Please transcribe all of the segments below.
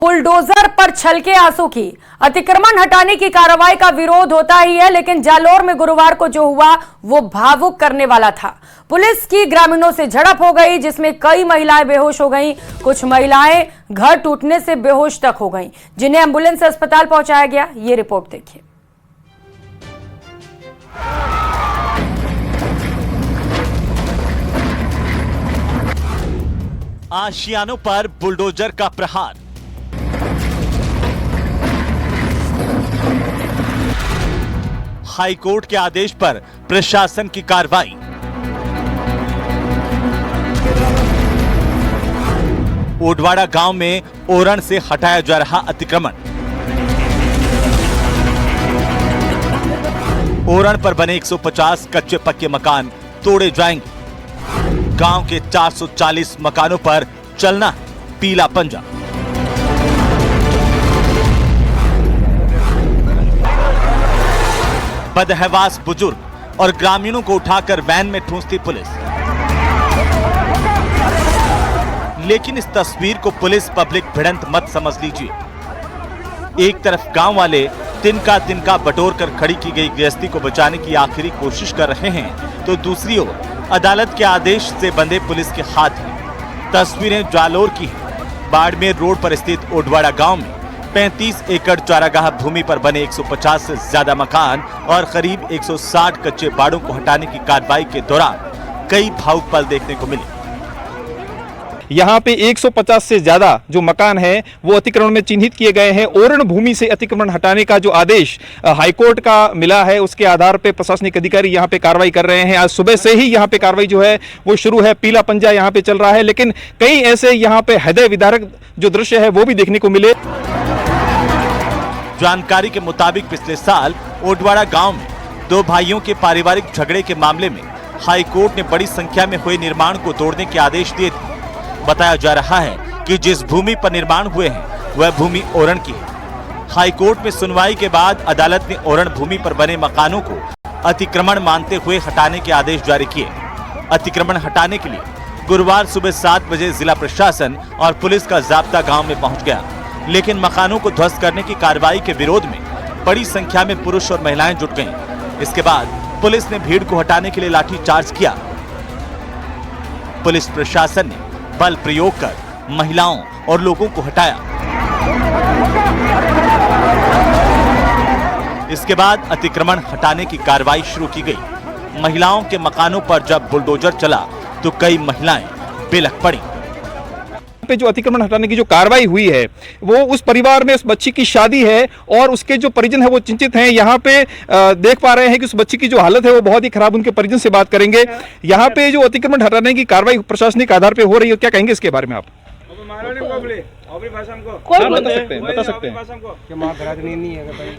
Bulldozer पर छलके आंसू की अतिक्रमण हटाने की कार्रवाई का विरोध होता ही है, लेकिन जालोर में गुरुवार को जो हुआ वो भावुक करने वाला था। पुलिस की ग्रामीणों से झड़प हो गई, जिसमें कई महिलाएं बेहोश हो गईं। कुछ महिलाएं घर टूटने से बेहोश तक हो गईं, जिन्हें एम्बुलेंस से अस्पताल पहुंचाया गया। ये रिपोर्ट देखिए। आशियानों पर बुलडोजर का प्रहार। हाईकोर्ट के आदेश पर प्रशासन की कार्रवाई। ओडवाड़ा गांव में ओरण से हटाया जा रहा अतिक्रमण। ओरण पर बने 150 कच्चे पक्के मकान तोड़े जाएंगे। गांव के 440 मकानों पर चलना है पीला पंजा। बदहवास बुजुर्ग और ग्रामीणों को उठाकर वैन में ठूंसती पुलिस। लेकिन इस तस्वीर को पुलिस पब्लिक भिड़ंत मत समझ लीजिए। एक तरफ गांव वाले तिनका बटोर कर खड़ी की गई गृहस्थी को बचाने की आखिरी कोशिश कर रहे हैं, तो दूसरी ओर अदालत के आदेश से बंधे पुलिस के हाथ हैं। तस्वीरें जालोर की हैं। बाड़मेर रोड पर स्थित ओडवाड़ा गांव में 35 एकड़ चारागाह भूमि पर बने 150 से ज्यादा मकान और करीब 160 कच्चे बाड़ों को हटाने की कार्रवाई के दौरान कई भावुक पल देखने को मिले। यहाँ पे 150 से ज्यादा जो मकान है वो अतिक्रमण में चिन्हित किए गए हैं। ओरण भूमि से अतिक्रमण हटाने का जो आदेश हाईकोर्ट का मिला है, उसके आधार पे प्रशासनिक अधिकारी यहाँ पे कार्रवाई कर रहे हैं। आज सुबह से ही यहाँ पे कार्रवाई जो है वो शुरू है। पीला पंजा यहाँ पे चल रहा है, लेकिन कई ऐसे यहाँ पे हृदय विदारक जो दृश्य है वो भी देखने को मिले। जानकारी के मुताबिक पिछले साल ओडवाड़ा गांव में दो भाइयों के पारिवारिक झगड़े के मामले में हाईकोर्ट ने बड़ी संख्या में हुए निर्माण को तोड़ने के आदेश दिए थे। बताया जा रहा है कि जिस भूमि पर निर्माण हुए हैं वह भूमि ओरण की है। हाईकोर्ट में सुनवाई के बाद अदालत ने ओरण भूमि पर बने मकानों को अतिक्रमण मानते हुए हटाने के आदेश जारी किए। अतिक्रमण हटाने के लिए गुरुवार सुबह 7 बजे जिला प्रशासन और पुलिस का जाब्ता गांव में पहुंच गया, लेकिन मकानों को ध्वस्त करने की कार्रवाई के विरोध में बड़ी संख्या में पुरुष और महिलाएं जुट गईं। इसके बाद पुलिस ने भीड़ को हटाने के लिए लाठीचार्ज किया। पुलिस प्रशासन ने बल प्रयोग कर महिलाओं और लोगों को हटाया। इसके बाद अतिक्रमण हटाने की कार्रवाई शुरू की गई। महिलाओं के मकानों पर जब बुलडोजर चला तो कई महिलाएं बिलख पड़ी। पे जो अतिक्रमण हटाने की जो कार्रवाई हुई है वो उस परिवार में उस बच्ची की शादी है और उसके जो परिजन है वो चिंतित हैं। यहाँ पे देख पा रहे हैं कि उस बच्ची की जो हालत है वो बहुत ही खराब। उनके परिजन से बात करेंगे। यहाँ पे जो अतिक्रमण हटाने की कार्रवाई प्रशासनिक आधार पे हो रही है, क्या कहेंगे इसके बारे में आप? बता सकते हैं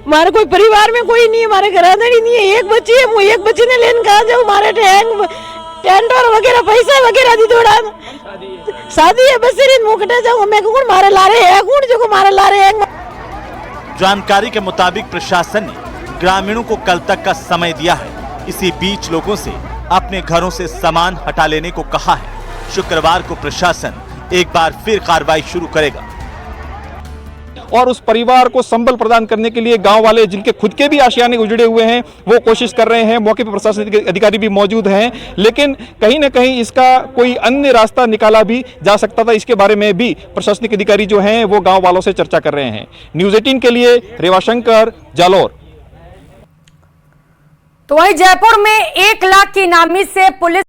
हमारे कोई परिवार में कोई नहीं है, हमारे घराधड़ी नहीं है, एक बच्ची है। वो एक बच्ची ने लेन कहा जाओ हमारे टेंट और वगैरह पैसा वगैरह दी थोड़ा शादी है बस मुकटे जाओ मैं कौन मारे ला रहे हैं कौन जो को मारे ला रहे हैं। जानकारी के मुताबिक प्रशासन ने ग्रामीणों को कल तक का समय दिया है। इसी बीच लोगों से अपने घरों से सामान हटा लेने को कहा है। शुक्रवार को प्रशासन एक बार फिर कार्रवाई शुरू करेगा और उस परिवार को संबल प्रदान करने के लिए गांव वाले जिनके खुद के भी आशियाने उजड़े हुए हैं वो कोशिश कर रहे हैं। मौके पर प्रशासनिक अधिकारी भी मौजूद हैं, लेकिन कहीं ना कहीं इसका कोई अन्य रास्ता निकाला भी जा सकता था। इसके बारे में भी प्रशासनिक अधिकारी जो हैं वो गांव वालों से चर्चा कर रहे हैं। न्यूज़ 18 के लिए रेवाशंकर, जालोर। तो वहीं जयपुर में 1 लाख की इनामी से पुलिस